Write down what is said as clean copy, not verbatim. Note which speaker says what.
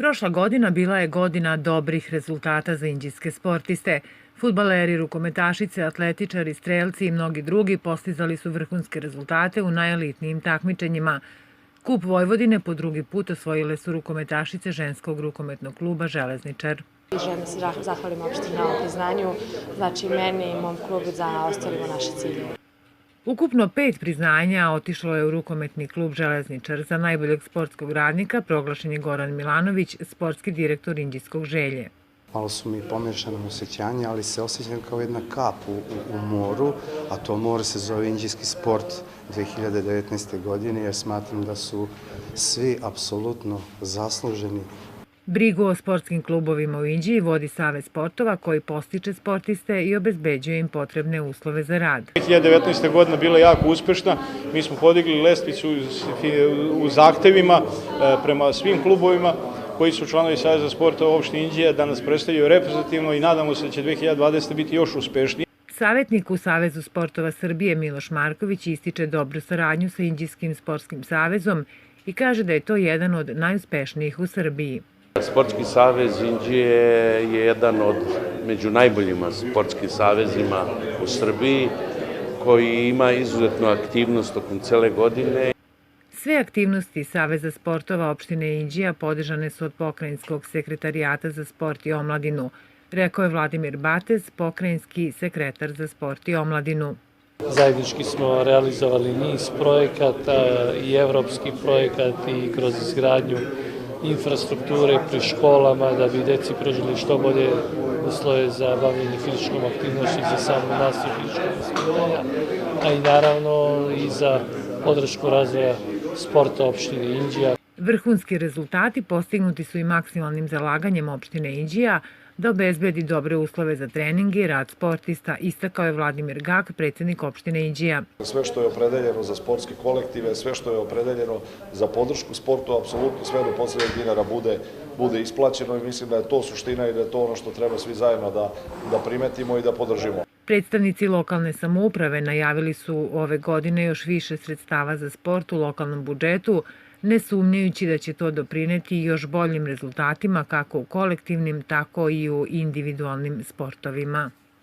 Speaker 1: Prošla godina bila je godina dobrih rezultata za inđijske sportiste. Fudbaleri, rukometašice, atletičari, strelci i mnogi drugi postizali su vrhunske rezultate u najelitnijim takmičenjima. Kup Vojvodine po drugi put osvojile su rukometašice ženskog rukometnog kluba Železničar.
Speaker 2: Želim da se zahvalim opštini na ovom priznanju, znači meni i mom klubu da ostvarimo naše ciljeve.
Speaker 1: Ukupno 5 priznanja otišlo je u rukometni klub Železničar. Za najboljeg sportskog radnika proglašen je Goran Milanović, sportski direktor Inđijskog Želje.
Speaker 3: Malo su mi pomešane osjećanja, ali se osjećam kao jedna kap u moru, a to more se zove Inđijski sport 2019. godine, jer smatram da su svi apsolutno zasluženi.
Speaker 1: Brigu o sportskim klubovima u Inđiji vodi Savez sportova koji podstiče sportiste i obezbeđuje im potrebne uslove za rad.
Speaker 4: 2019. godina bila jako uspešna. Mi smo podigli lestvicu u zahtevima prema svim klubovima koji su članovi Saveza sporta u opštini Inđija, da nas predstavljaju reprezentativno i nadamo se da će 2020. biti još uspešniji.
Speaker 1: Savetnik u Savezu sportova Srbije Miloš Marković ističe dobru saradnju sa Inđijskim sportskim savezom i kaže da je to jedan od najuspešnijih u Srbiji.
Speaker 5: Sportski savez Inđije je jedan od među najboljima sportskim savezima u Srbiji koji ima izuzetnu aktivnost tokom cele godine.
Speaker 1: Sve aktivnosti Saveza sportova opštine Inđija podržane su od Pokrajinskog sekretarijata za sport i omladinu, rekao je Vladimir Batez, pokrajinski sekretar za sport i omladinu.
Speaker 6: Zajednički smo realizovali niz projekata i evropski projekat i kroz izgradnju infrastrukture pri školama da bi deci pružili što bolje uslove za bavljenje fizičkom aktivnošću, za samu nastavu fizičkog vaspitanja, a i naravno i za podršku razvoja sporta opštine Inđija.
Speaker 1: Vrhunski rezultati postignuti su i maksimalnim zalaganjem opštine Inđija da obezbedi dobre uslove za treninge i rad sportista, istakao je Vladimir Gak, predsjednik opštine Inđija.
Speaker 7: Sve što je opredeljeno za sportske kolektive, sve što je opredeljeno za podršku sportu, apsolutno sve do poslednjeg dinara bude isplaćeno i mislim da je to suština i da je to ono što treba svi zajedno da primetimo i da podržimo.
Speaker 1: Predstavnici lokalne samouprave najavili su ove godine još više sredstava za sport u lokalnom budžetu, ne sumnjajući da će to doprineti još boljim rezultatima kako u kolektivnim, tako i u individualnim sportovima.